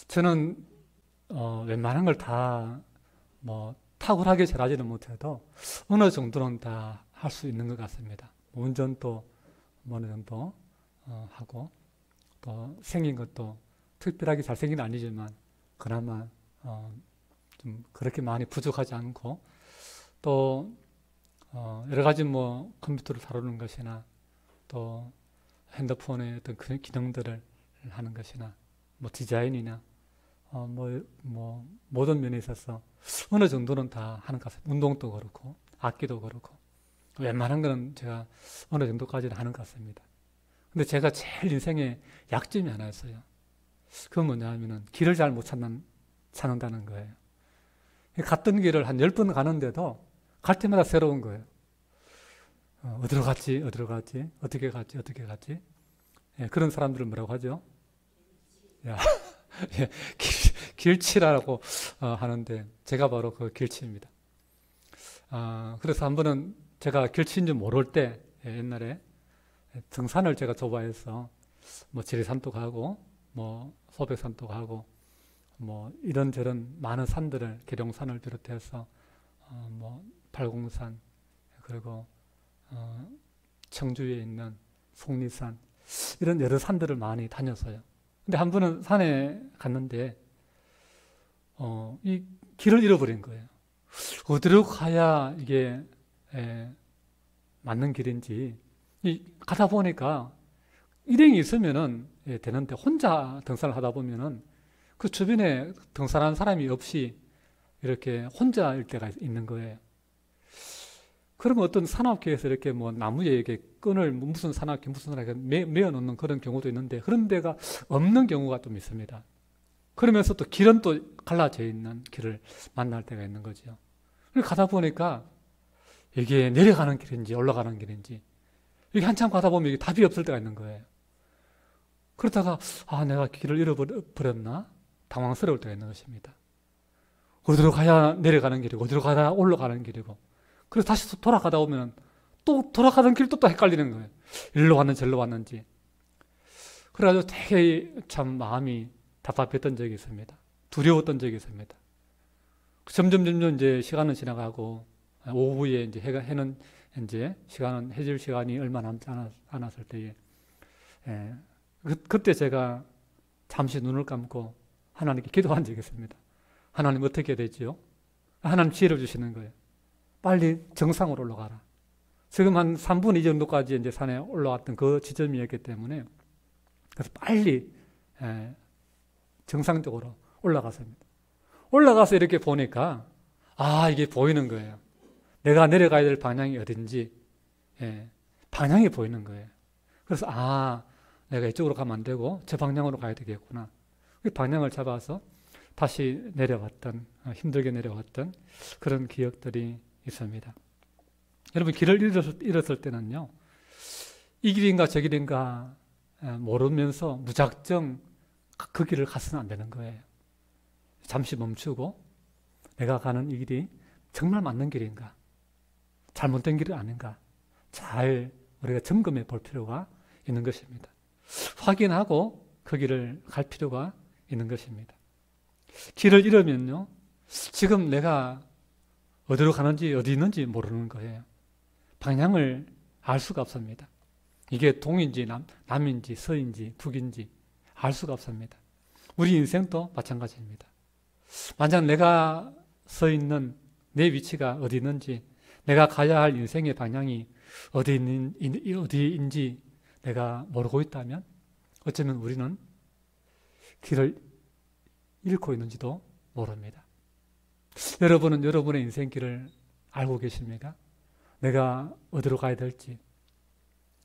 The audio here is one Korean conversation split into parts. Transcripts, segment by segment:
저는 웬만한 걸 다 뭐 탁월하게 잘하지는 못해도 어느 정도는 다 할 수 있는 것 같습니다. 운전도 뭐 어느 정도 하고 또 생긴 것도 특별하게 잘생긴 건 아니지만 그나마 좀 그렇게 많이 부족하지 않고 또 여러 가지 뭐 컴퓨터를 다루는 것이나 또 핸드폰의 어떤 그 기능들을 하는 것이나 뭐 디자인이나 모든 면에 있어서 어느 정도는 다 하는 것 같습니다. 운동도 그렇고 악기도 그렇고 웬만한 거는 제가 어느 정도까지는 하는 것 같습니다. 근데 제가 제일 인생에 약점이 하나 있어요. 그건 뭐냐 하면은 길을 잘 못 찾는다는 거예요. 갔던 길을 한 10번 가는데도 갈 때마다 새로운 거예요. 어디로 갔지? 어디로 갔지? 어떻게 갔지? 어떻게 갔지? 예, 그런 사람들을 뭐라고 하죠? 야, 예, 길치라고 하는데 제가 바로 그 길치입니다. 그래서 한 번은 제가 길치인 줄 모를 때 옛날에 등산을 제가 좋아해서 뭐 지리산도 가고 뭐 소백산도 가고 뭐 이런저런 많은 산들을 계룡산을 비롯해서 뭐 팔공산 그리고 청주에 있는 속리산 이런 여러 산들을 많이 다녔어요. 근데 한 번은 산에 갔는데 이 길을 잃어버린 거예요. 어디로 가야 이게 맞는 길인지 가다 보니까 일행이 있으면은 되는데 혼자 등산을 하다 보면은 그 주변에 등산하는 사람이 없이 이렇게 혼자일 때가 있는 거예요. 그러면 어떤 산악회에서 이렇게 뭐 나무에 이렇게 끈을 무슨 산악회 메어 놓는 그런 경우도 있는데 그런 데가 없는 경우가 좀 있습니다. 그러면서 또 길은 또 갈라져 있는 길을 만날 때가 있는 거죠. 가다 보니까 이게 내려가는 길인지 올라가는 길인지 이게 한참 가다 보면 이게 답이 없을 때가 있는 거예요. 그러다가 내가 길을 잃어버렸나? 당황스러울 때가 있는 것입니다. 어디로 가야 내려가는 길이고 어디로 가야 올라가는 길이고 그래서 다시 돌아가다 보면 또 돌아가던 길도 또 헷갈리는 거예요. 일로 왔는지 절로 왔는지. 그래가지고 되게 참 마음이 답답했던 적이 있습니다. 두려웠던 적이 있습니다. 점점 이제 시간은 지나가고 오후에 이제 해는 이제 시간은 해질 시간이 얼마 남지 않았을 때에 그때 제가 잠시 눈을 감고 하나님께 기도한 적이 있습니다. 하나님 어떻게 해야 되지요? 하나님 지혜를 주시는 거예요. 빨리 정상으로 올라가라. 지금 한 3분 이 정도까지 이제 산에 올라왔던 그 지점이었기 때문에 그래서 빨리 정상적으로 올라갔습니다. 올라가서 이렇게 보니까 이게 보이는 거예요. 내가 내려가야 될 방향이 어딘지 방향이 보이는 거예요. 그래서 내가 이쪽으로 가면 안 되고 저 방향으로 가야 되겠구나. 그 방향을 잡아서 다시 내려왔던 힘들게 내려왔던 그런 기억들이 있습니다. 여러분 길을 잃었을 때는요. 이 길인가 저 길인가 모르면서 무작정 그 길을 가서는 안 되는 거예요. 잠시 멈추고 내가 가는 이 길이 정말 맞는 길인가 잘못된 길이 아닌가 잘 우리가 점검해 볼 필요가 있는 것입니다. 확인하고 그 길을 갈 필요가 있는 것입니다. 길을 잃으면요. 지금 내가 어디로 가는지 어디 있는지 모르는 거예요. 방향을 알 수가 없습니다. 이게 동인지 남인지 서인지 북인지 알 수가 없습니다. 우리 인생도 마찬가지입니다. 만약 내가 서 있는 내 위치가 어디 있는지 내가 가야 할 인생의 방향이 어디인지 내가 모르고 있다면 어쩌면 우리는 길을 잃고 있는지도 모릅니다. 여러분은 여러분의 인생길을 알고 계십니까? 내가 어디로 가야 될지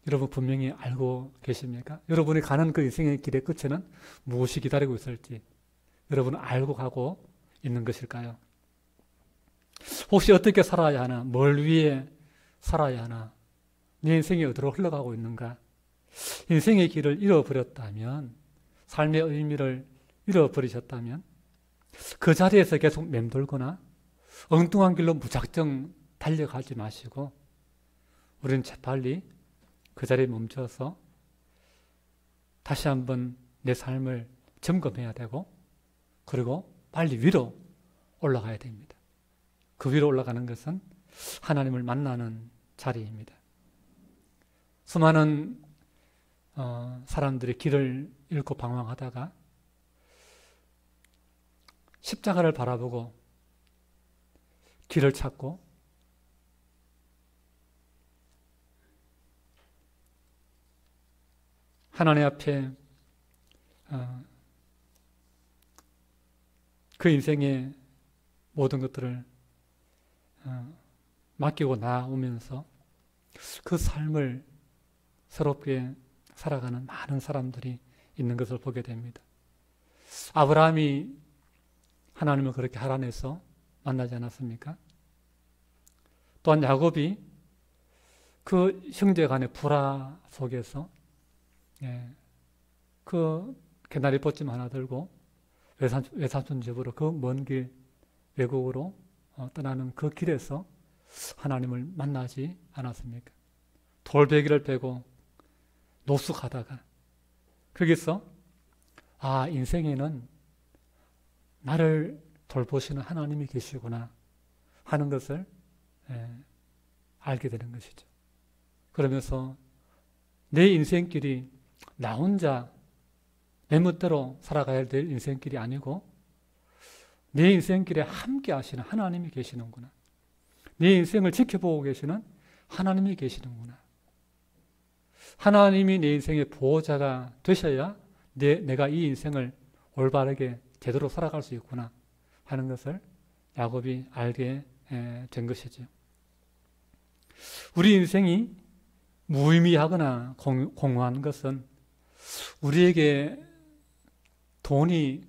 여러분 분명히 알고 계십니까? 여러분이 가는 그 인생의 길의 끝에는 무엇이 기다리고 있을지 여러분은 알고 가고 있는 것일까요? 혹시 어떻게 살아야 하나? 뭘 위해 살아야 하나? 내 인생이 어디로 흘러가고 있는가? 인생의 길을 잃어버렸다면 삶의 의미를 잃어버리셨다면 그 자리에서 계속 맴돌거나 엉뚱한 길로 무작정 달려가지 마시고 우리는 재빨리 그 자리에 멈춰서 다시 한번 내 삶을 점검해야 되고 그리고 빨리 위로 올라가야 됩니다. 그 위로 올라가는 것은 하나님을 만나는 자리입니다. 수많은 사람들이 길을 잃고 방황하다가 십자가를 바라보고 길을 찾고 하나님 앞에 그 인생의 모든 것들을 맡기고 나오면서 그 삶을 새롭게 살아가는 많은 사람들이 있는 것을 보게 됩니다. 아브라함이 하나님을 그렇게 하란에서 만나지 않았습니까? 또한 야곱이 그 형제 간의 불화 속에서 그 개나리 뻗짐 하나 들고 외삼촌 집으로 그 먼 길 외국으로 떠나는 그 길에서 하나님을 만나지 않았습니까? 돌베개를 베고 노숙하다가 거기서 인생에는 나를 돌보시는 하나님이 계시구나 하는 것을 알게 되는 것이죠. 그러면서 내 인생길이 나 혼자 내 멋대로 살아가야 될 인생길이 아니고 내 인생길에 함께 하시는 하나님이 계시는구나. 내 인생을 지켜보고 계시는 하나님이 계시는구나. 하나님이 내 인생의 보호자가 되셔야 내가 이 인생을 올바르게 제대로 살아갈 수 있구나 하는 것을 야곱이 알게 된 것이죠. 우리 인생이 무의미하거나 공허한 것은 우리에게 돈이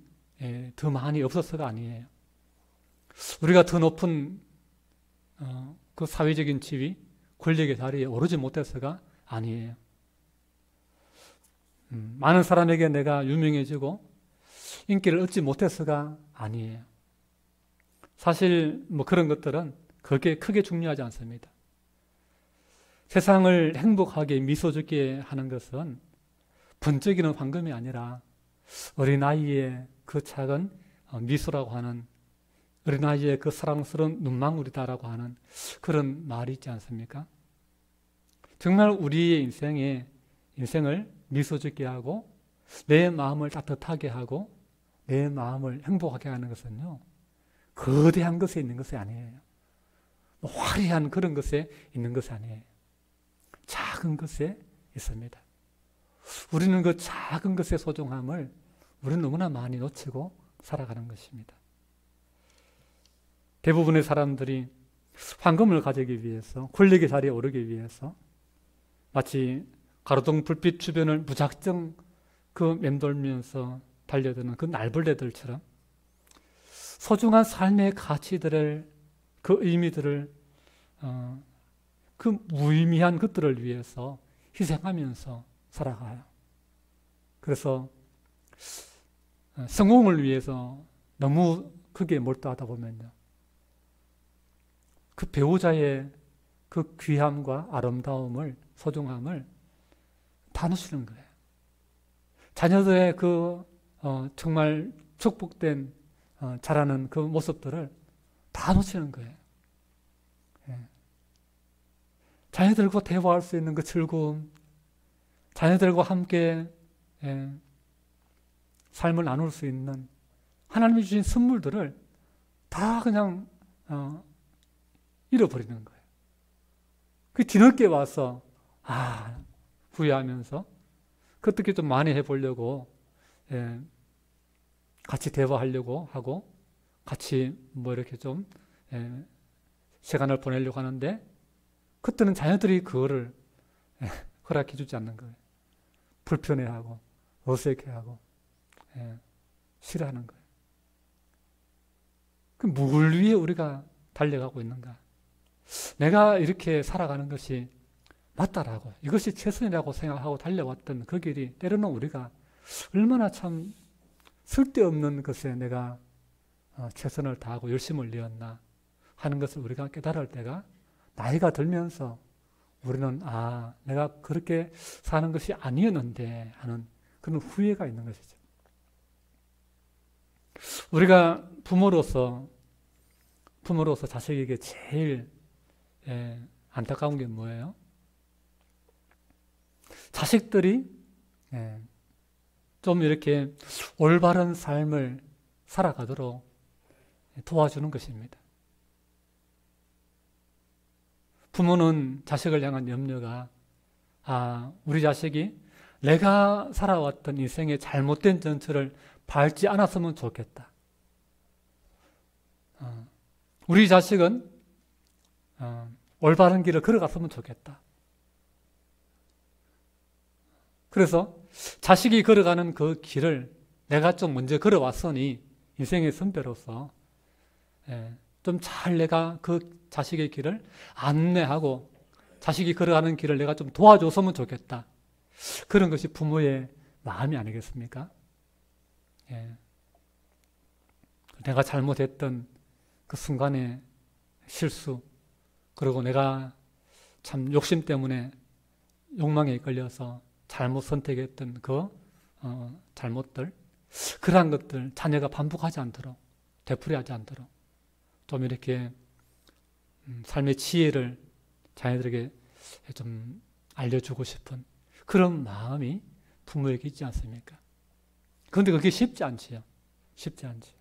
더 많이 없어서가 아니에요. 우리가 더 높은 그 사회적인 지위, 권력의 자리에 오르지 못해서가 아니에요. 많은 사람에게 내가 유명해지고 인기를 얻지 못해서가 아니에요. 사실 그런 것들은 그게 크게 중요하지 않습니다. 세상을 행복하게 미소 짓게 하는 것은 번쩍이는 황금이 아니라 어린아이의 그 작은 미소라고 하는, 어린아이의 그 사랑스러운 눈망울이다라고 하는 그런 말이 있지 않습니까? 정말 우리의 인생을 미소 짓게 하고 내 마음을 따뜻하게 하고 내 마음을 행복하게 하는 것은요, 거대한 것에 있는 것이 아니에요. 화려한 그런 것에 있는 것이 아니에요. 작은 것에 있습니다. 우리는 그 작은 것의 소중함을 우리는 너무나 많이 놓치고 살아가는 것입니다. 대부분의 사람들이 황금을 가지기 위해서, 권력의 자리에 오르기 위해서 마치 가로등 불빛 주변을 무작정 그 맴돌면서 달려드는 그 날벌레들처럼 소중한 삶의 가치들을, 그 의미들을, 그 무의미한 것들을 위해서 희생하면서 살아가요. 그래서 성공을 위해서 너무 크게 몰두하다 보면요, 그 배우자의 그 귀함과 아름다움을, 소중함을 다 놓치는 거예요. 자녀들의 그 정말 축복된 자라는 그 모습들을 다 놓치는 거예요. 자녀들과 대화할 수 있는 그 즐거움, 자녀들과 함께 삶을 나눌 수 있는 하나님이 주신 선물들을 다 그냥 잃어버리는 거예요. 그 뒤늦게 와서 후회하면서 어떻게 좀 많이 해보려고 같이 대화하려고 하고 같이 이렇게 좀 시간을 보내려고 하는데 그때는 자녀들이 그거를 허락해 주지 않는 거예요. 불편해하고 어색해하고 싫어하는 거예요. 그럼 뭘 위해 우리가 달려가고 있는가? 내가 이렇게 살아가는 것이 맞다라고, 이것이 최선이라고 생각하고 달려왔던 그 길이 때로는 우리가 얼마나 참 쓸데없는 것에 내가 최선을 다하고 열심을 내었나 하는 것을 우리가 깨달을 때가 나이가 들면서 우리는 내가 그렇게 사는 것이 아니었는데 하는 그런 후회가 있는 것이죠. 우리가 부모로서 자식에게 제일 안타까운 게 뭐예요? 자식들이 좀 이렇게 올바른 삶을 살아가도록 도와주는 것입니다. 부모는 자식을 향한 염려가 우리 자식이 내가 살아왔던 인생의 잘못된 전철을 밟지 않았으면 좋겠다. 우리 자식은 올바른 길을 걸어갔으면 좋겠다. 그래서 자식이 걸어가는 그 길을 내가 좀 먼저 걸어왔으니 인생의 선배로서 좀 잘 내가 그 자식의 길을 안내하고 자식이 걸어가는 길을 내가 좀 도와줬으면 좋겠다. 그런 것이 부모의 마음이 아니겠습니까? 내가 잘못했던 그 순간의 실수, 그리고 내가 참 욕심 때문에 욕망에 이끌려서 잘못 선택했던 그 잘못들, 그러한 것들 자녀가 반복하지 않도록, 되풀이하지 않도록 좀 이렇게 삶의 지혜를 자녀들에게 좀 알려주고 싶은 그런 마음이 부모에게 있지 않습니까? 그런데 그게 쉽지 않지요. 쉽지 않지요.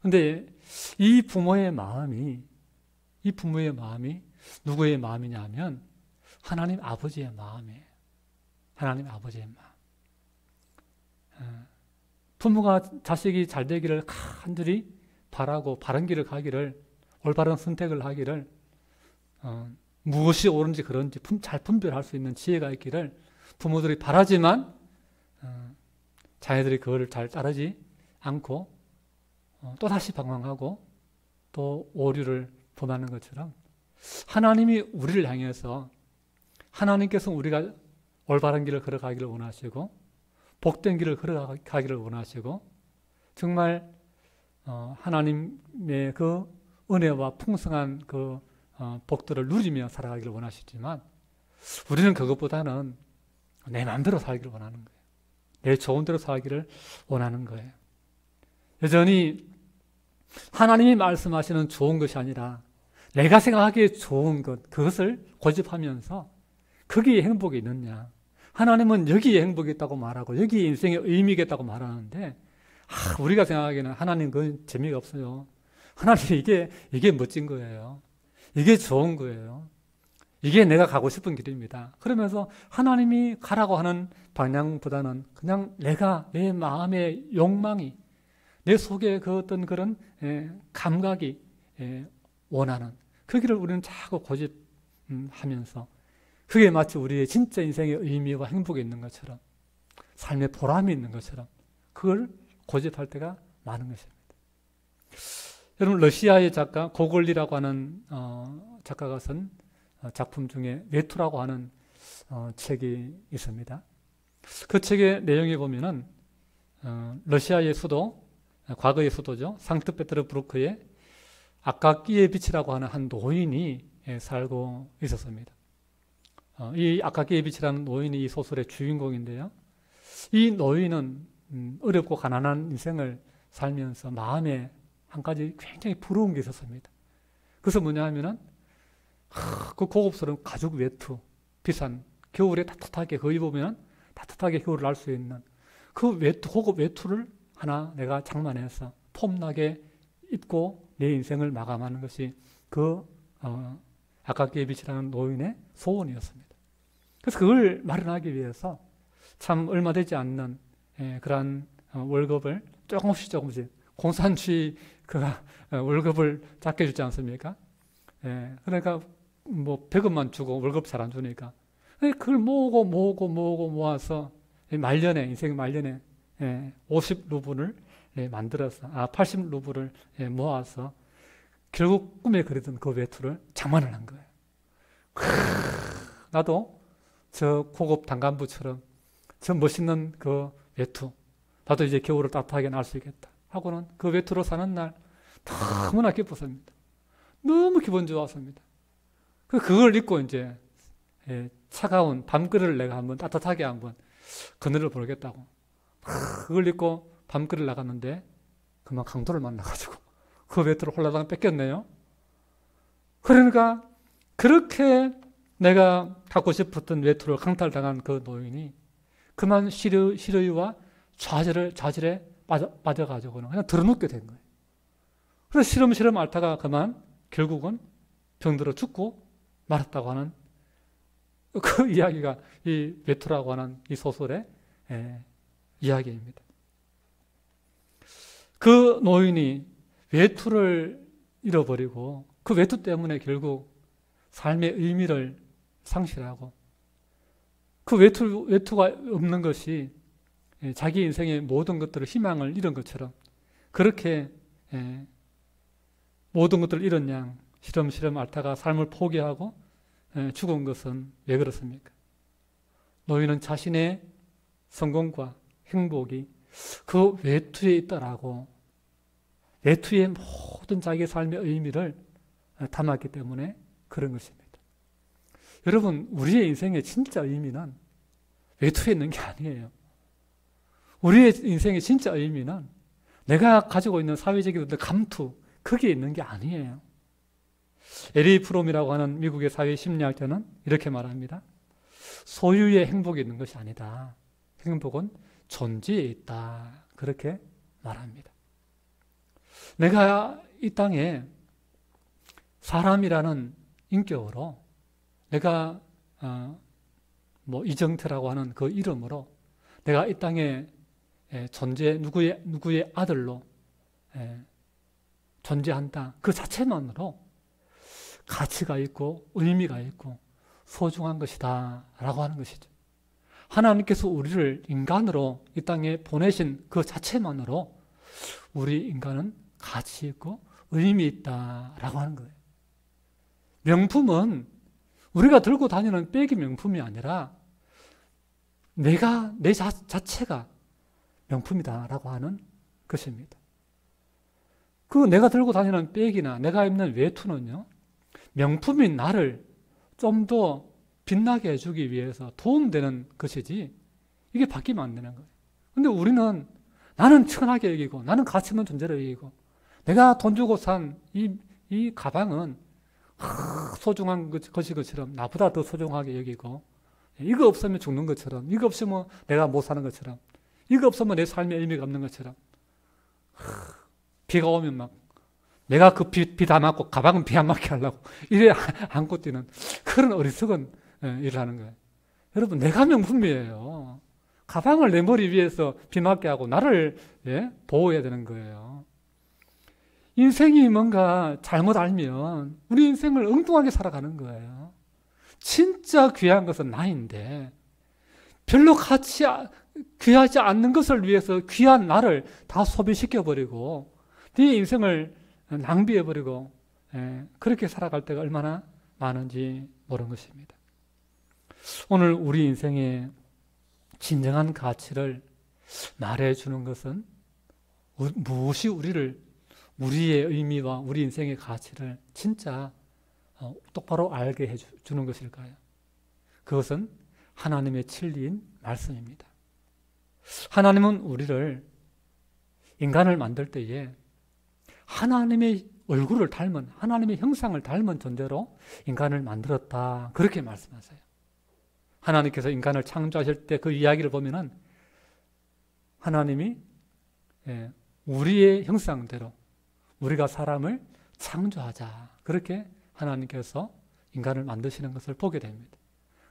그런데 이 부모의 마음이 누구의 마음이냐 하면 하나님 아버지의 마음이에요. 하나님 아버지의 마음. 부모가 자식이 잘 되기를 간절히 바라고 바른 길을 가기를, 올바른 선택을 하기를, 무엇이 옳은지 그런지 잘 분별할 수 있는 지혜가 있기를 부모들이 바라지만 자녀들이 그걸 잘 따르지 않고 또다시 방황하고 또 오류를 범하는 것처럼 하나님이 우리를 향해서, 하나님께서 우리가 올바른 길을 걸어가기를 원하시고 복된 길을 걸어가기를 원하시고 정말 하나님의 그 은혜와 풍성한 그 복들을 누리며 살아가기를 원하시지만 우리는 그것보다는 내 마음대로 살기를 원하는 거예요. 내 좋은 대로 살기를 원하는 거예요. 여전히 하나님이 말씀하시는 좋은 것이 아니라 내가 생각하기에 좋은 것, 그것을 고집하면서 거기에 행복이 있느냐. 하나님은 여기에 행복이 있다고 말하고 여기에 인생의 의미가 있다고 말하는데 우리가 생각하기에는 하나님 그건 재미가 없어요. 하나님 이게 멋진 거예요. 이게 좋은 거예요. 이게 내가 가고 싶은 길입니다. 그러면서 하나님이 가라고 하는 방향보다는 그냥 내 마음의 욕망이, 내 속에 그 어떤 그런 감각이 원하는 그 길을 우리는 자꾸 고집하면서 그게 마치 우리의 진짜 인생의 의미와 행복이 있는 것처럼, 삶의 보람이 있는 것처럼 그걸 고집할 때가 많은 것입니다. 여러분, 러시아의 작가 고골리라고 하는 작가가 쓴 작품 중에 외투라고 하는 책이 있습니다. 그 책의 내용에 보면은 러시아의 수도, 과거의 수도죠, 상트페테르부르크에 아카키예비치라고 하는 한 노인이 살고 있었습니다. 이 아카키예비치라는 노인이 이 소설의 주인공인데요. 이 노인은 어렵고 가난한 인생을 살면서 마음에 한 가지 굉장히 부러운 게 있었습니다. 그래서 뭐냐 하면은 그 고급스러운 가죽 외투, 비싼, 겨울에 따뜻하게 그 입으면 따뜻하게 겨울을 날 수 있는 그 외투, 고급 외투를 하나 내가 장만해서 폼나게 입고 내 인생을 마감하는 것이 그 아카키예비치라는 노인의 소원이었습니다. 그래서 그걸 마련하기 위해서 참 얼마 되지 않는 그러한 월급을 조금씩 공산주의 그 월급을 작게 주지 않습니까? 그러니까 뭐 100원만 주고 월급 잘 안 주니까 그걸 모아서 말년에, 인생 말년에 50루블을 만들어서 80루블을 모아서 결국 꿈에 그리던 그 외투를 장만을 한 거예요. 나도 저 고급 단간부처럼 저 멋있는 그 외투, 나도 이제 겨울을 따뜻하게 날 수 있겠다 하고는 그 외투로 사는 날 너무나 기뻤습니다. 너무 기분 좋았습니다. 그걸 입고 이제 차가운 밤거리를 내가 한번 따뜻하게 한번 그늘을 보겠다고 그걸 입고 밤거리를 나갔는데 그만 강도를 만나가지고 그 외투를 홀라당 뺏겼네요. 그러니까 그렇게 내가 갖고 싶었던 외투를 강탈당한 그 노인이 그만 시르위와 좌절에 빠져가지고는 그냥 들어눕게 된 거예요. 그래서 시름시름 앓다가 그만 결국은 병들어 죽고 말았다고 하는 그 이야기가 이 외투라고 하는 이 소설의 이야기입니다. 그 노인이 외투를 잃어버리고 그 외투 때문에 결국 삶의 의미를 상실하고 그 외투가 없는 것이 자기 인생의 모든 것들을 희망을 잃은 것처럼 그렇게 모든 것들을 잃은 양 시름시름 앓다가 삶을 포기하고 죽은 것은 왜 그렇습니까? 노인은 자신의 성공과 행복이 그 외투에 있다라고 외투의 모든 자기의 삶의 의미를 담았기 때문에 그런 것입니다. 여러분, 우리의 인생의 진짜 의미는 외투에 있는 게 아니에요. 우리의 인생의 진짜 의미는 내가 가지고 있는 사회적인 감투, 거기에 있는 게 아니에요. 에리 프롬이라고 하는 미국의 사회 심리학자는 이렇게 말합니다. 소유의 행복이 있는 것이 아니다. 행복은 존재에 있다. 그렇게 말합니다. 내가 이 땅에 사람이라는 인격으로 내가 이정태라고 하는 그 이름으로 내가 이 땅에 누구의 아들로 존재한다. 그 자체만으로 가치가 있고 의미가 있고 소중한 것이다 라고 하는 것이죠. 하나님께서 우리를 인간으로 이 땅에 보내신 그 자체만으로 우리 인간은 가치 있고 의미 있다 라고 하는 거예요. 명품은 우리가 들고 다니는 백이 명품이 아니라 내 자체가 명품이다 라고 하는 것입니다. 그 내가 들고 다니는 백이나 내가 입는 외투는요, 명품인 나를 좀 더 빛나게 해주기 위해서 도움되는 것이지 이게 바뀌면 안 되는 거예요. 근데 우리는 나는 천하게 여기고 나는 가치 있는 존재로 여기고 내가 돈 주고 산 이 가방은 소중한 것이 것처럼 나보다 더 소중하게 여기고 이거 없으면 죽는 것처럼 이거 없으면 내가 못 사는 것처럼 이거 없으면 내 삶에 의미가 없는 것처럼 비가 오면 막 내가 그 비 다 맞고 가방은 비 안 맞게 하려고 이래 안고 뛰는 그런 어리석은 일을 하는 거예요. 여러분, 내가 명품이에요. 가방을 내 머리 위에서 비 맞게 하고 나를 보호해야 되는 거예요. 인생이 뭔가 잘못 알면 우리 인생을 엉뚱하게 살아가는 거예요. 진짜 귀한 것은 나인데 별로 귀하지 않는 것을 위해서 귀한 나를 다 소비시켜버리고 네 인생을 낭비해버리고 그렇게 살아갈 때가 얼마나 많은지 모르는 것입니다. 오늘 우리 인생의 진정한 가치를 말해주는 것은 무엇이 우리의 의미와 우리 인생의 가치를 진짜 똑바로 알게 해주는 것일까요? 그것은 하나님의 진리인 말씀입니다. 하나님은 우리를 인간을 만들 때에 하나님의 얼굴을 닮은 하나님의 형상을 닮은 존재로 인간을 만들었다. 그렇게 말씀하세요. 하나님께서 인간을 창조하실 때 그 이야기를 보면은 하나님이 우리의 형상대로 우리가 사람을 창조하자. 그렇게 하나님께서 인간을 만드시는 것을 보게 됩니다.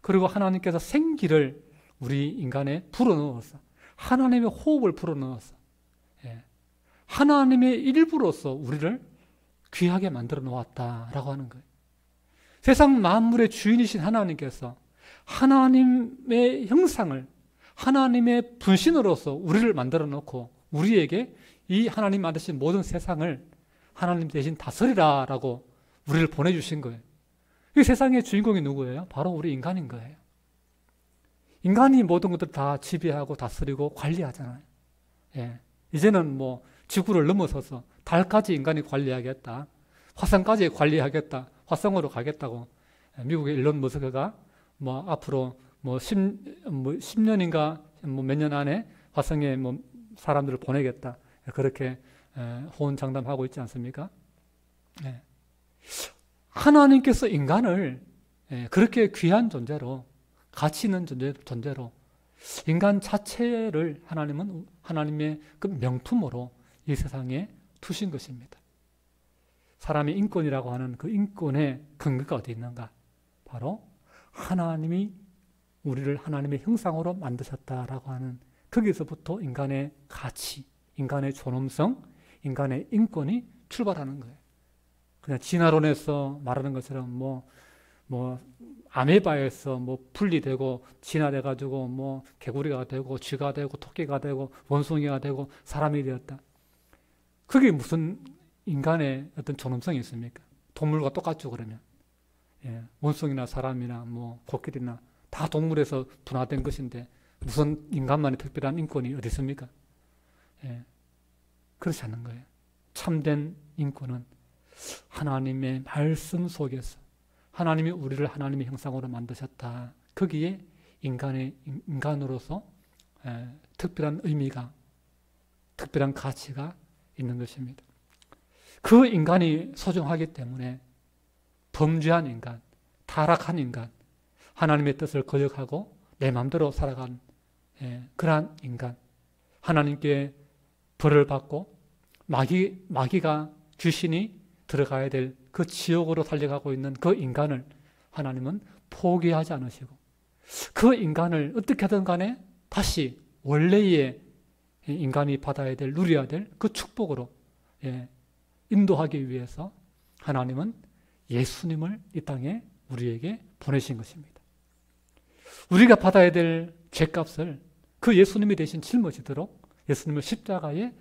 그리고 하나님께서 생기를 우리 인간에 불어넣어서 하나님의 호흡을 불어넣어서 하나님의 일부로서 우리를 귀하게 만들어 놓았다라고 하는 거예요. 세상 만물의 주인이신 하나님께서 하나님의 형상을 하나님의 분신으로서 우리를 만들어 놓고 우리에게 이 하나님 만드신 모든 세상을 하나님 대신 다스리라라고 우리를 보내주신 거예요. 이 세상의 주인공이 누구예요? 바로 우리 인간인 거예요. 인간이 모든 것들 다 지배하고 다스리고 관리하잖아요. 이제는 지구를 넘어서서 달까지 인간이 관리하겠다. 화성까지 관리하겠다. 화성으로 가겠다고 미국의 일론 머스크가 앞으로 10년인가 몇 년 안에 화성에 사람들을 보내겠다. 그렇게 호언장담하고 있지 않습니까? 하나님께서 인간을 그렇게 귀한 존재로, 가치 있는 존재로 인간 자체를 하나님은 하나님의 그 명품으로 이 세상에 두신 것입니다. 사람의 인권이라고 하는 그 인권의 근거가 어디 있는가? 바로 하나님이 우리를 하나님의 형상으로 만드셨다라고 하는 거기서부터 인간의 가치, 인간의 존엄성, 인간의 인권이 출발하는 거예요. 그냥 진화론에서 말하는 것처럼 아메바에서 분리되고 진화돼가지고 개구리가 되고 쥐가 되고 토끼가 되고 원숭이가 되고 사람이 되었다. 그게 무슨 인간의 어떤 존엄성이 있습니까? 동물과 똑같죠, 그러면. 원숭이나 사람이나 코끼리나 다 동물에서 분화된 것인데 무슨 인간만의 특별한 인권이 어디 있습니까? 그렇지 않는 거예요. 참된 인권은 하나님의 말씀 속에서 하나님이 우리를 하나님의 형상으로 만드셨다. 거기에 인간으로서 특별한 의미가, 특별한 가치가 있는 것입니다. 그 인간이 소중하기 때문에 범죄한 인간, 타락한 인간, 하나님의 뜻을 거역하고 내 마음대로 살아간 그러한 인간, 하나님께 벌을 받고 마귀가 귀신이 들어가야 될 그 지옥으로 달려가고 있는 그 인간을 하나님은 포기하지 않으시고 그 인간을 어떻게든 간에 다시 원래의 인간이 받아야 될, 누려야 될 그 축복으로 인도하기 위해서 하나님은 예수님을 이 땅에 우리에게 보내신 것입니다. 우리가 받아야 될 죄값을 그 예수님이 대신 짊어지도록 예수님을 십자가에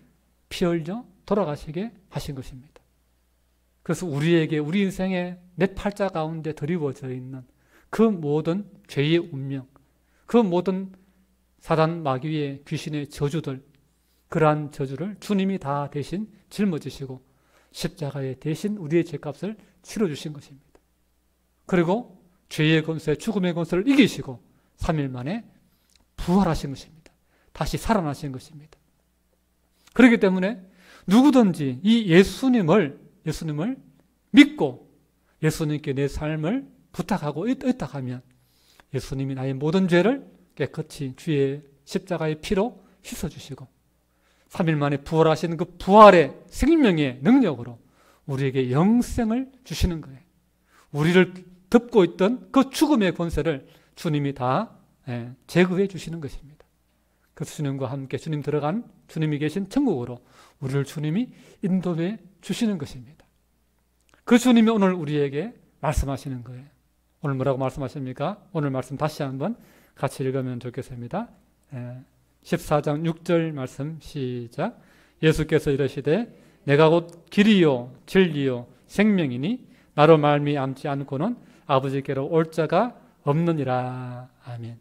피 흘려 돌아가시게 하신 것입니다. 그래서 우리에게 우리 인생의 내 팔자 가운데 드리워져 있는 그 모든 죄의 운명, 그 모든 사단 마귀의 귀신의 저주들, 그러한 저주를 주님이 다 대신 짊어지시고 십자가에 대신 우리의 죄값을 치러주신 것입니다. 그리고 죄의 권세, 죽음의 권세를 이기시고 3일 만에 부활하신 것입니다. 다시 살아나신 것입니다. 그렇기 때문에 누구든지 이 예수님을 믿고 예수님께 내 삶을 부탁하고 의탁하면 예수님이 나의 모든 죄를 깨끗이 주의 십자가의 피로 씻어주시고 3일 만에 부활하신 그 부활의 생명의 능력으로 우리에게 영생을 주시는 거예요. 우리를 덮고 있던 그 죽음의 권세를 주님이 다 제거해 주시는 것입니다. 그래서 주님과 함께 주님 들어간 주님이 계신 천국으로 우리를 주님이 인도해 주시는 것입니다. 그 주님이 오늘 우리에게 말씀하시는 거예요. 오늘 뭐라고 말씀하십니까? 오늘 말씀 다시 한번 같이 읽으면 좋겠습니다. 14장 6절 말씀 시작. 예수께서 이르시되 내가 곧 길이요 진리요 생명이니 나로 말미암지 않고는 아버지께로 올 자가 없느니라. 아멘.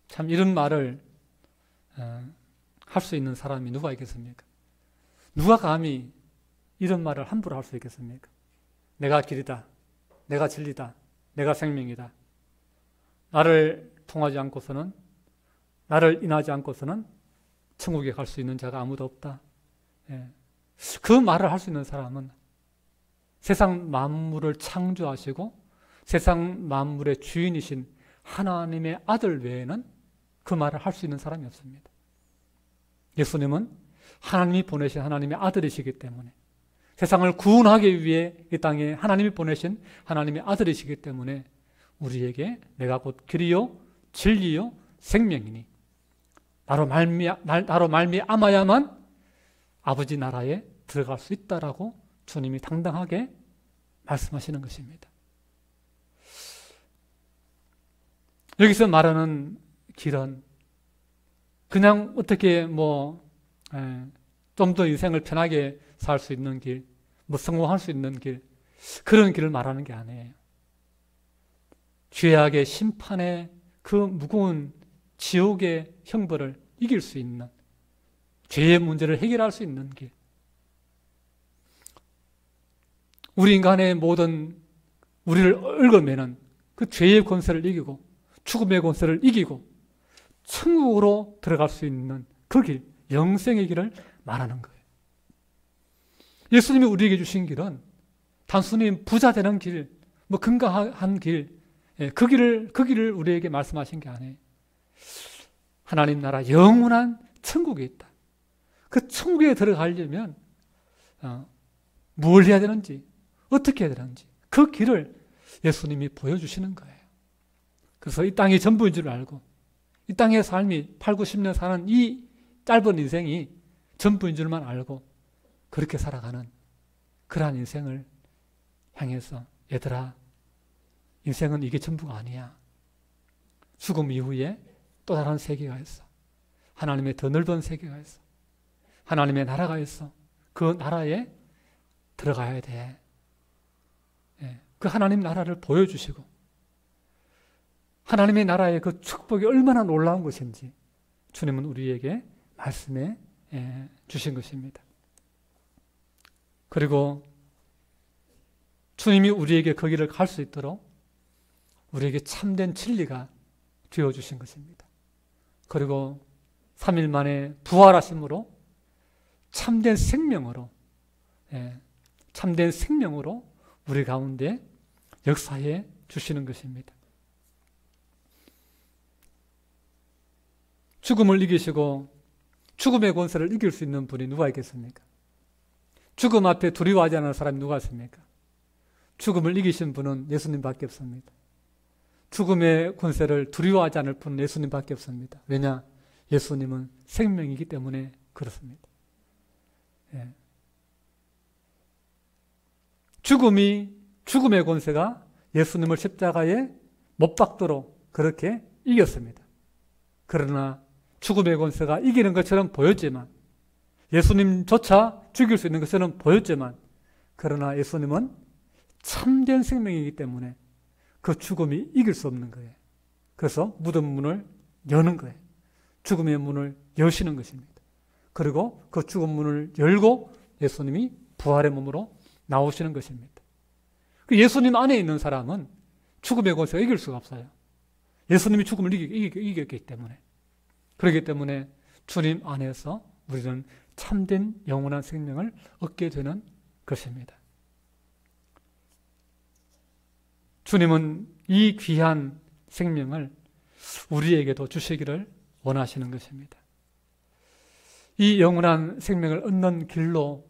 참 이런 말을 할 수 있는 사람이 누가 있겠습니까? 누가 감히 이런 말을 함부로 할 수 있겠습니까? 내가 길이다, 내가 진리다, 내가 생명이다. 나를 통하지 않고서는, 나를 인하지 않고서는 천국에 갈 수 있는 자가 아무도 없다. 그 말을 할 수 있는 사람은 세상 만물을 창조하시고 세상 만물의 주인이신 하나님의 아들 외에는 그 말을 할 수 있는 사람이 없습니다. 예수님은 하나님이 보내신 하나님의 아들이시기 때문에 세상을 구원하기 위해 이 땅에 하나님이 보내신 하나님의 아들이시기 때문에 우리에게 내가 곧 길이요 진리요 생명이니 나로 말미암아야만 아버지 나라에 들어갈 수 있다라고 주님이 당당하게 말씀하시는 것입니다. 여기서 말하는 길은 그냥 어떻게 좀 더 인생을 편하게 살 수 있는 길, 성공할 수 있는 길, 그런 길을 말하는 게 아니에요. 죄악의 심판의 그 무거운 지옥의 형벌을 이길 수 있는, 죄의 문제를 해결할 수 있는 길. 우리 인간의 모든 우리를 얽어매는 그 죄의 권세를 이기고 죽음의 권세를 이기고 천국으로 들어갈 수 있는 그 길, 영생의 길을 말하는 거예요. 예수님이 우리에게 주신 길은 단순히 부자 되는 길, 뭐 건강한 길, 그 길을 우리에게 말씀하신 게 아니에요. 하나님 나라 영원한 천국에 있다. 그 천국에 들어가려면 뭘 해야 되는지, 어떻게 해야 되는지 그 길을 예수님이 보여주시는 거예요. 그래서 이 땅이 전부인 줄 알고 이 땅의 삶이 8, 90년 사는 이 짧은 인생이 전부인 줄만 알고 그렇게 살아가는 그러한 인생을 향해서 얘들아, 인생은 이게 전부가 아니야. 죽음 이후에 또 다른 세계가 있어. 하나님의 더 넓은 세계가 있어. 하나님의 나라가 있어. 그 나라에 들어가야 돼. 그 하나님 나라를 보여주시고 하나님의 나라의 그 축복이 얼마나 놀라운 것인지 주님은 우리에게 말씀해 주신 것입니다. 그리고 주님이 우리에게 거기를 갈 수 있도록 우리에게 참된 진리가 되어주신 것입니다. 그리고 3일 만에 부활하심으로 참된 생명으로 우리 가운데 역사해 주시는 것입니다. 죽음을 이기시고 죽음의 권세를 이길 수 있는 분이 누가 있겠습니까? 죽음 앞에 두려워하지 않는 사람이 누가 있습니까? 죽음을 이기신 분은 예수님밖에 없습니다. 죽음의 권세를 두려워하지 않을 분은 예수님밖에 없습니다. 왜냐? 예수님은 생명이기 때문에 그렇습니다. 죽음의 권세가 예수님을 십자가에 못 박도록 그렇게 이겼습니다. 그러나 죽음의 권세가 이기는 것처럼 보였지만 예수님조차 죽일 수 있는 것처럼 보였지만 그러나 예수님은 참된 생명이기 때문에 그 죽음이 이길 수 없는 거예요. 그래서 무덤 문을 여는 거예요. 죽음의 문을 여시는 것입니다. 그리고 그 죽음 문을 열고 예수님이 부활의 몸으로 나오시는 것입니다. 예수님 안에 있는 사람은 죽음의 권세가 이길 수가 없어요. 예수님이 죽음을 이겼기 때문에. 그렇기 때문에 주님 안에서 우리는 참된 영원한 생명을 얻게 되는 것입니다. 주님은 이 귀한 생명을 우리에게도 주시기를 원하시는 것입니다. 이 영원한 생명을 얻는 길로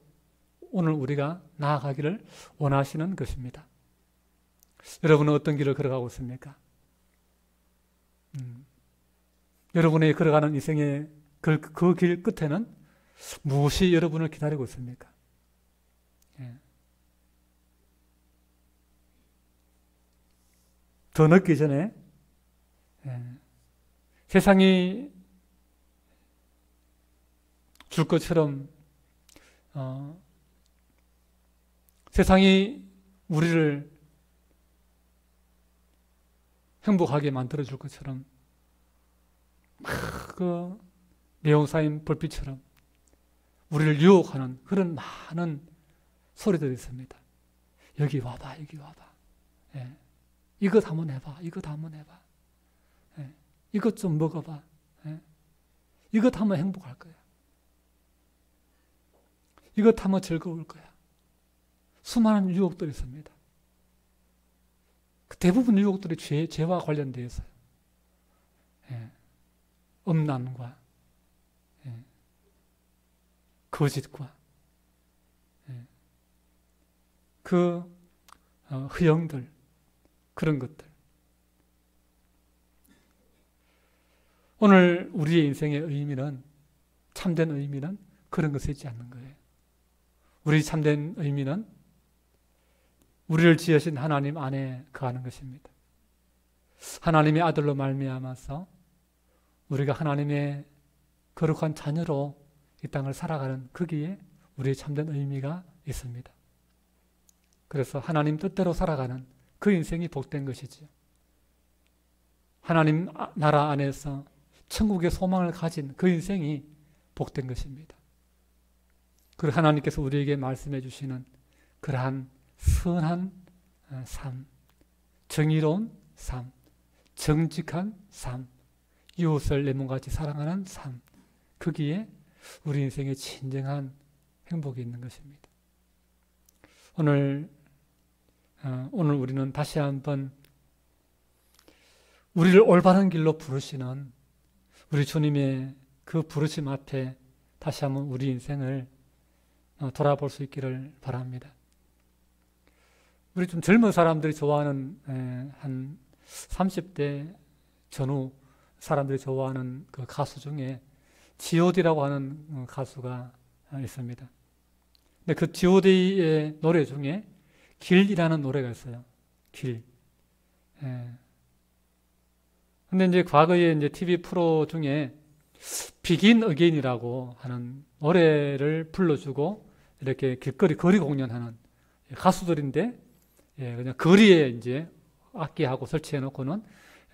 오늘 우리가 나아가기를 원하시는 것입니다. 여러분은 어떤 길을 걸어가고 있습니까? 여러분이 걸어가는 인생의 그 길 끝에는 무엇이 여러분을 기다리고 있습니까? 더 늦기 전에 세상이 줄 것처럼 세상이 우리를 행복하게 만들어줄 것처럼 그 네온사인 불빛처럼 우리를 유혹하는 그런 많은 소리들이 있습니다. 여기 와봐, 여기 와봐. 이것 한번 해봐, 이것 한번 해봐. 이것 좀 먹어봐. 이것 하면 행복할 거야. 이것 하면 즐거울 거야. 수많은 유혹들이 있습니다. 대부분 유혹들이 죄와 관련되어 있어요. 음란과 거짓과 그 허영들, 그런 것들. 오늘 우리의 인생의 의미는, 참된 의미는 그런 것에 있지 않는 거예요. 우리 참된 의미는 우리를 지으신 하나님 안에 거하는 것입니다. 하나님의 아들로 말미암아서 우리가 하나님의 거룩한 자녀로 이 땅을 살아가는 거기에 우리의 참된 의미가 있습니다. 그래서 하나님 뜻대로 살아가는 그 인생이 복된 것이지요. 하나님 나라 안에서 천국의 소망을 가진 그 인생이 복된 것입니다. 그리고 하나님께서 우리에게 말씀해 주시는 그러한 선한 삶, 정의로운 삶, 정직한 삶, 이웃을 내 몸같이 사랑하는 삶, 거기에 우리 인생의 진정한 행복이 있는 것입니다. 오늘 우리는 다시 한번 우리를 올바른 길로 부르시는 우리 주님의 그 부르심 앞에 다시 한번 우리 인생을 돌아볼 수 있기를 바랍니다. 우리 좀 젊은 사람들이 좋아하는 한 30대 전후 사람들이 좋아하는 그 가수 중에 G.O.D라고 하는 가수가 있습니다. 근데 그 G.O.D의 노래 중에 길이라는 노래가 있어요. 길. 근데 이제 과거에 이제 TV 프로 중에 Begin Again이라고 하는 노래를 불러주고 이렇게 길거리 거리 공연하는 가수들인데, 그냥 거리에 이제 악기하고 설치해 놓고는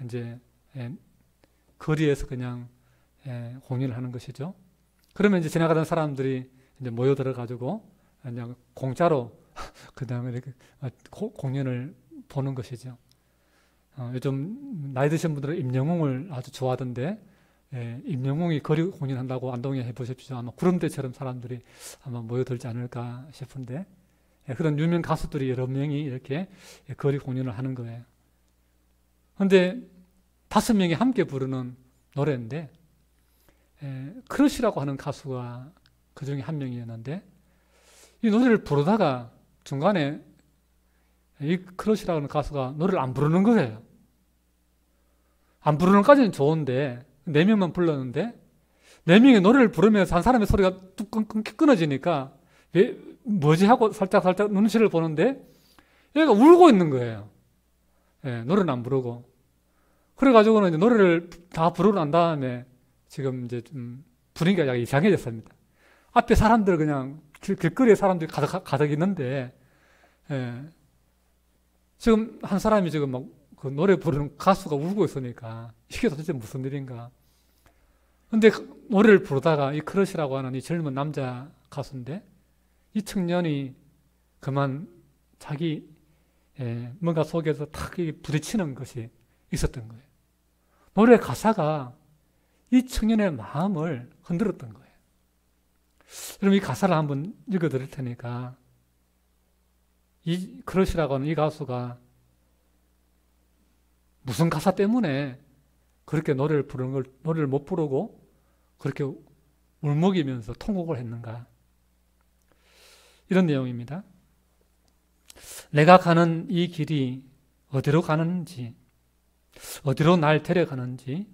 이제 거리에서 그냥 공연을 하는 것이죠. 그러면 이제 지나가던 사람들이 이제 모여들어 가지고 그냥 공짜로 그냥 이렇게 공연을 보는 것이죠. 요즘 나이 드신 분들은 임영웅을 아주 좋아하던데, 임영웅이 거리 공연한다고 안동에 해보십시오. 아마 구름대처럼 사람들이 아마 모여들지 않을까 싶은데, 그런 유명 가수들이 여러 명이 이렇게 거리 공연을 하는 거예요. 그런데 5명이 함께 부르는 노래인데, 크러쉬라고 하는 가수가 그 중에 한 명이었는데, 이 노래를 부르다가 중간에 이 크러쉬라고 하는 가수가 노래를 안 부르는 거예요. 안 부르는 까지는 좋은데 4명만 불렀는데 4명이 노래를 부르면서 한 사람의 소리가 뚝 끊어지니까 왜 뭐지 하고 살짝 눈치를 보는데 얘가 울고 있는 거예요. 노래는 안 부르고. 그래가지고는 이제 노래를 다 부르고 난 다음에 지금 이제 좀 분위기가 약간 이상해졌습니다. 앞에 사람들 그냥 길거리에 사람들이 가득 있는데, 지금 한 사람이 지금 막 그 노래 부르는 가수가 울고 있으니까 이게 도대체 무슨 일인가. 근데 그 노래를 부르다가 이 크러쉬라고 하는 이 젊은 남자 가수인데, 이 청년이 그만 자기 뭔가 속에서 탁 부딪히는 것이 있었던 거예요. 노래 가사가 이 청년의 마음을 흔들었던 거예요. 그럼 이 가사를 한번 읽어 드릴 테니까, 이 크러쉬라고 하는 이 가수가 무슨 가사 때문에 그렇게 노래를 못 부르고 그렇게 울먹이면서 통곡을 했는가. 이런 내용입니다. 내가 가는 이 길이 어디로 가는지, 어디로 날 데려가는지,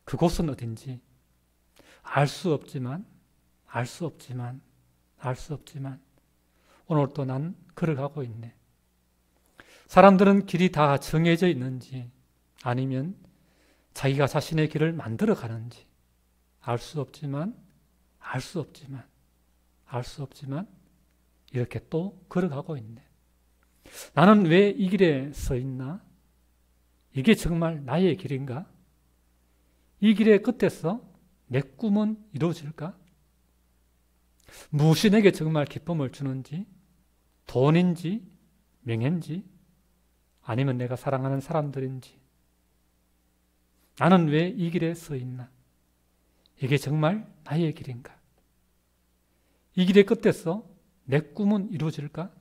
그곳은 어딘지 알 수 없지만 오늘 또 난 걸어가고 있네. 사람들은 길이 다 정해져 있는지 아니면 자기가 자신의 길을 만들어 가는지 알 수 없지만 이렇게 또 걸어가고 있네. 나는 왜 이 길에 서 있나? 이게 정말 나의 길인가? 이 길의 끝에서 내 꿈은 이루어질까? 무엇이 내게 정말 기쁨을 주는지, 돈인지, 명예인지, 아니면 내가 사랑하는 사람들인지, 나는 왜 이 길에 서 있나? 이게 정말 나의 길인가? 이 길의 끝에서 내 꿈은 이루어질까?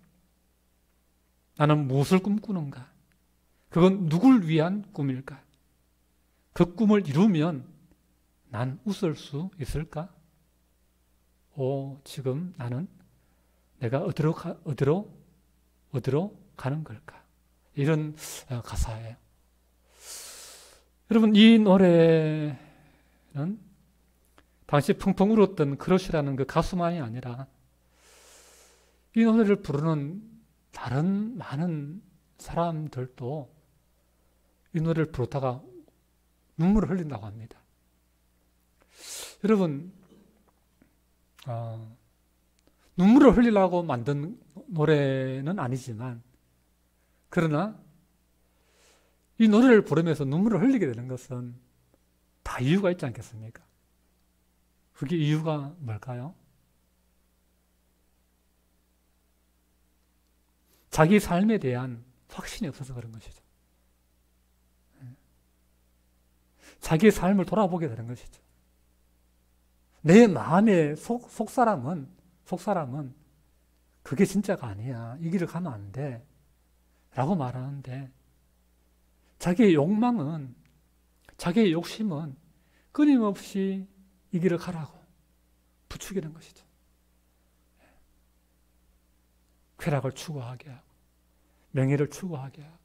나는 무엇을 꿈꾸는가? 그건 누굴 위한 꿈일까? 그 꿈을 이루면 난 웃을 수 있을까? 지금 나는 내가 어디로 가는 걸까? 이런 가사예요. 여러분, 이 노래는 당시 펑펑 울었던 크러쉬라는 그 가수만이 아니라 이 노래를 부르는 다른 많은 사람들도 이 노래를 부르다가 눈물을 흘린다고 합니다. 여러분, 눈물을 흘리려고 만든 노래는 아니지만, 그러나 이 노래를 부르면서 눈물을 흘리게 되는 것은 다 이유가 있지 않겠습니까? 그게 이유가 뭘까요? 자기 삶에 대한 확신이 없어서 그런 것이죠. 자기의 삶을 돌아보게 되는 것이죠. 내 마음의 속사람은 그게 진짜가 아니야. 이 길을 가면 안 돼. 라고 말하는데 자기의 욕망은, 자기의 욕심은 끊임없이 이 길을 가라고 부추기는 것이죠. 쾌락을 추구하게 하고, 명예를 추구하게 하고,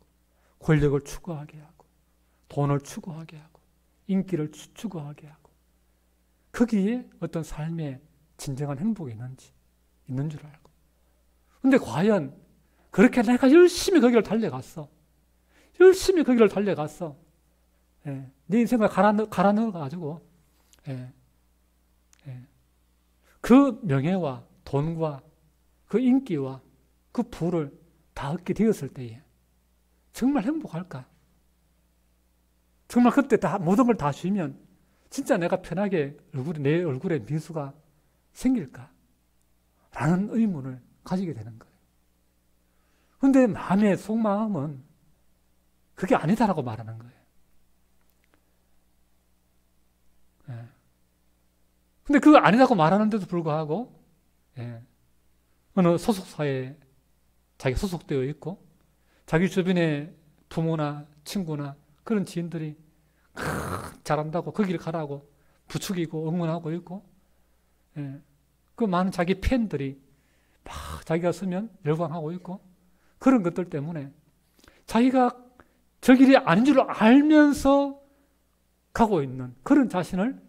권력을 추구하게 하고, 돈을 추구하게 하고, 인기를 추구하게 하고, 거기에 어떤 삶의 진정한 행복이 있는 줄 알고. 근데 과연 그렇게 내가 열심히 거기를 달려갔어. 열심히 거기를 달려갔어. 예, 네 인생을 갈아 넣어가지고, 그 명예와 돈과 그 인기와 그 부를 다 얻게 되었을 때에 정말 행복할까? 정말 그때 다 모든 걸 다 주면 진짜 내가 편하게 내 얼굴에 미소가 생길까? 라는 의문을 가지게 되는 거예요. 근데 마음의 속마음은 그게 아니다라고 말하는 거예요. 근데 그거 아니라고 말하는데도 불구하고, 어느 소속사에 자기 소속되어 있고, 자기 주변에 부모나 친구나 그런 지인들이 잘한다고 거기를 가라고 부추기고 응원하고 있고, 그 많은 자기 팬들이 막 자기가 쓰면 열광하고 있고, 그런 것들 때문에 자기가 저 길이 아닌 줄 알면서 가고 있는 그런 자신을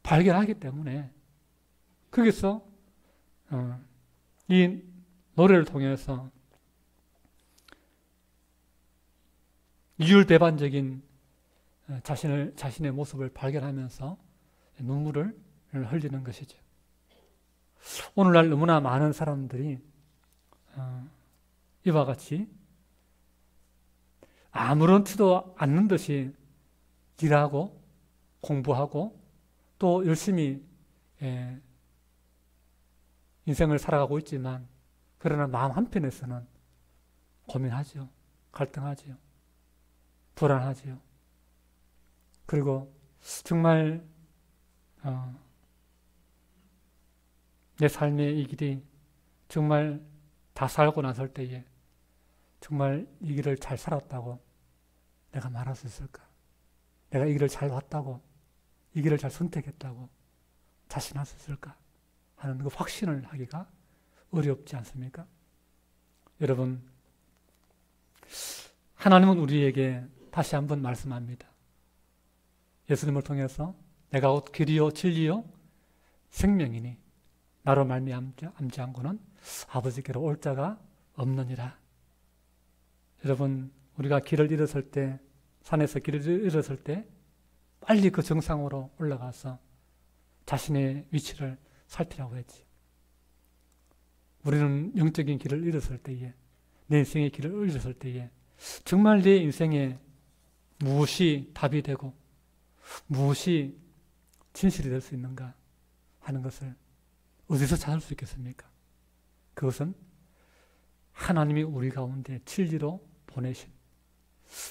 발견하기 때문에 거기서 이 노래를 통해서 이율배반적인 자신의 모습을 발견하면서 눈물을 흘리는 것이죠. 오늘날 너무나 많은 사람들이 이와 같이 아무렇지도 않는 듯이 일하고 공부하고 또 열심히 인생을 살아가고 있지만, 그러나 마음 한편에서는 고민하죠. 갈등하죠. 불안하죠. 그리고 정말 내 삶의 이 길이 정말 다 살고 났을 때에 정말 이 길을 잘 살았다고 내가 말할 수 있을까? 내가 이 길을 잘 왔다고, 이 길을 잘 선택했다고 자신할 수 있을까? 하는 그 확신을 하기가 어렵지 않습니까? 여러분, 하나님은 우리에게 다시 한번 말씀합니다. 예수님을 통해서 내가 곧 길이요 진리요 생명이니 나로 말미암지 않고는 아버지께로 올 자가 없느니라. 여러분, 우리가 길을 잃었을 때, 산에서 길을 잃었을 때 빨리 그 정상으로 올라가서 자신의 위치를 살피라고 했지. 우리는 영적인 길을 잃었을 때에, 내 인생의 길을 잃었을 때에 정말 내 인생에 무엇이 답이 되고 무엇이 진실이 될 수 있는가 하는 것을 어디서 찾을 수 있겠습니까? 그것은 하나님이 우리 가운데 진리로 보내신,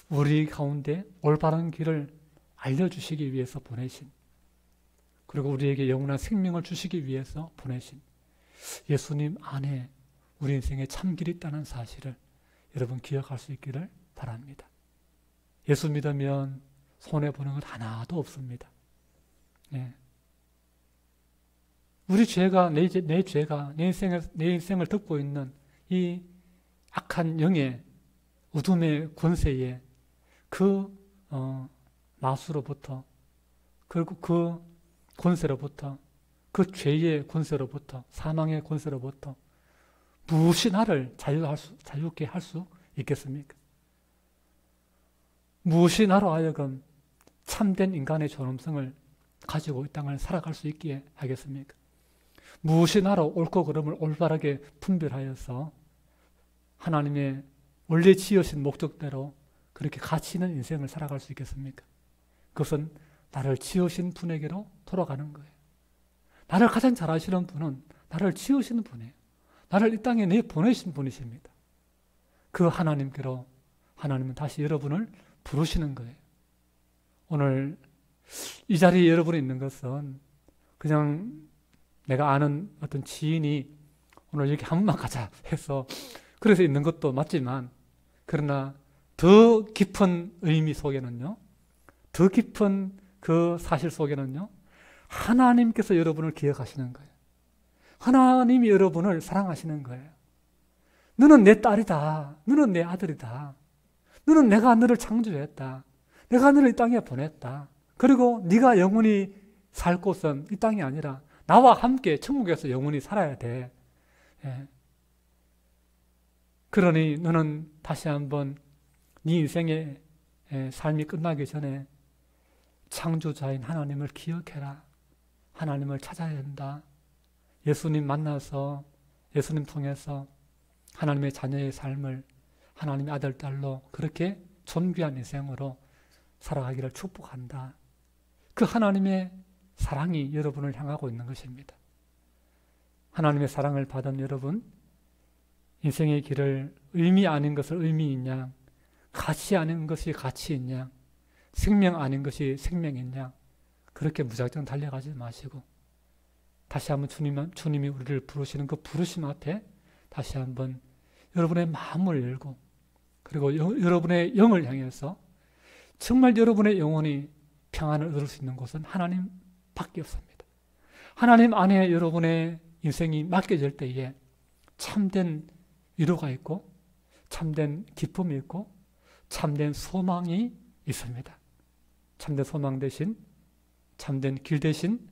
우리 가운데 올바른 길을 알려주시기 위해서 보내신, 그리고 우리에게 영원한 생명을 주시기 위해서 보내신 예수님 안에 우리 인생에 참길이 있다는 사실을 여러분 기억할 수 있기를 바랍니다. 예수 믿으면 손해보는 것 하나도 없습니다. 우리 죄가, 내 죄가 내 인생을 덮고 있는 이 악한 영의 어둠의 권세에 그 마수로부터, 그리고 그 권세로부터, 그 죄의 권세로부터, 사망의 권세로부터 무엇이 나를 자유케 할 수 있겠습니까? 무엇이 나로 하여금 참된 인간의 존엄성을 가지고 이 땅을 살아갈 수 있게 하겠습니까? 무엇이 나로 옳고 그름을 올바르게 분별하여서 하나님의 원래 지으신 목적대로 그렇게 가치 있는 인생을 살아갈 수 있겠습니까? 그것은 나를 지으신 분에게로 돌아가는 거예요. 나를 가장 잘 아시는 분은 나를 지으시는 분이에요. 나를 이 땅에 내보내신 분이십니다. 그 하나님께로 하나님은 다시 여러분을 부르시는 거예요. 오늘 이 자리에 여러분이 있는 것은 그냥 내가 아는 어떤 지인이 오늘 여기 한 번만 가자 해서 그래서 있는 것도 맞지만, 그러나 더 깊은 의미 속에는요, 더 깊은 그 사실 속에는요, 하나님께서 여러분을 기억하시는 거예요. 하나님이 여러분을 사랑하시는 거예요. 너는 내 딸이다. 너는 내 아들이다. 너는 내가 너를 창조했다. 내가 너를 이 땅에 보냈다. 그리고 네가 영원히 살 곳은 이 땅이 아니라 나와 함께 천국에서 영원히 살아야 돼. 예. 그러니 너는 다시 한번 네 인생의 삶이 끝나기 전에 창조자인 하나님을 기억해라. 하나님을 찾아야 된다. 예수님 만나서 예수님 통해서 하나님의 자녀의 삶을 하나님의 아들, 딸로 그렇게 존귀한 인생으로 살아가기를 축복한다. 그 하나님의 사랑이 여러분을 향하고 있는 것입니다. 하나님의 사랑을 받은 여러분, 인생의 길을 의미 아닌 것을 의미 있냐, 가치 아닌 것이 가치 있냐, 생명 아닌 것이 생명 있냐, 그렇게 무작정 달려가지 마시고 다시 한번 주님이 우리를 부르시는 그 부르심 앞에 다시 한번 여러분의 마음을 열고, 그리고 여러분의 영을 향해서 정말 여러분의 영혼이 평안을 얻을 수 있는 곳은 하나님밖에 없습니다. 하나님 안에 여러분의 인생이 맡겨질 때에 참된 위로가 있고 참된 기쁨이 있고 참된 소망이 있습니다. 참된 소망 대신, 참된 길 대신,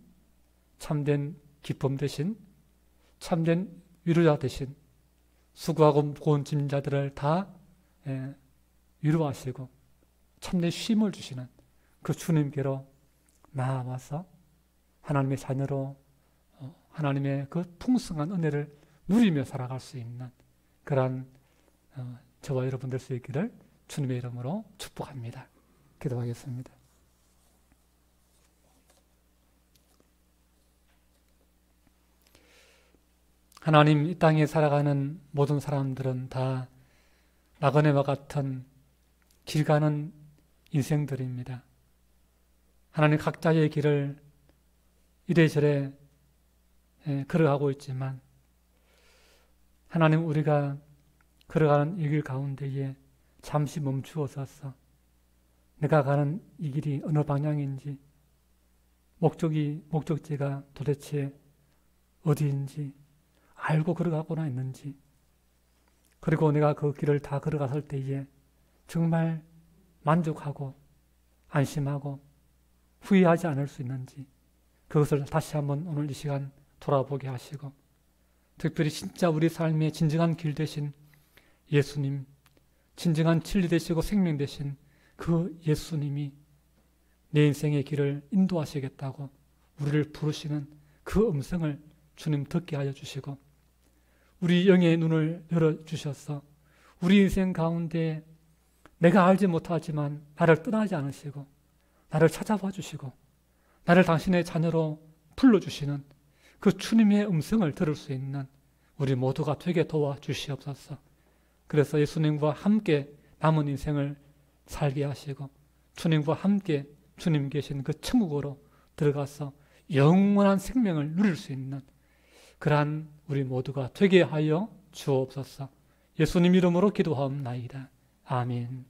참된 기쁨 대신, 참된 위로자 대신 수고하고 무거운 짐 자들을 다 위로하시고 참된 쉼을 주시는 그 주님께로 나아와서 하나님의 자녀로 하나님의 그 풍성한 은혜를 누리며 살아갈 수 있는 그러한 저와 여러분 될 수 있기를 주님의 이름으로 축복합니다. 기도하겠습니다. 하나님, 이 땅에 살아가는 모든 사람들은 다 나그네와 같은 길 가는 인생들입니다. 하나님, 각자의 길을 이래저래 걸어가고 있지만 하나님, 우리가 걸어가는 이 길 가운데에 잠시 멈추어서서 내가 가는 이 길이 어느 방향인지, 목적지가 도대체 어디인지 알고 걸어가고나 있는지, 그리고 내가 그 길을 다 걸어갔을 때에 정말 만족하고 안심하고 후회하지 않을 수 있는지, 그것을 다시 한번 오늘 이 시간 돌아보게 하시고, 특별히 진짜 우리 삶의 진정한 길 되신 예수님, 진정한 진리 되시고 생명 되신 그 예수님이 내 인생의 길을 인도하시겠다고 우리를 부르시는 그 음성을 주님 듣게 하여 주시고, 우리 영의 눈을 열어주셔서 우리 인생 가운데 내가 알지 못하지만 나를 떠나지 않으시고 나를 찾아봐 주시고 나를 당신의 자녀로 불러주시는 그 주님의 음성을 들을 수 있는 우리 모두가 되게 도와주시옵소서. 그래서 예수님과 함께 남은 인생을 살게 하시고 주님과 함께 주님 계신 그 천국으로 들어가서 영원한 생명을 누릴 수 있는 그러한 우리 모두가 되게 하여 주옵소서. 예수님 이름으로 기도하옵나이다. 아멘.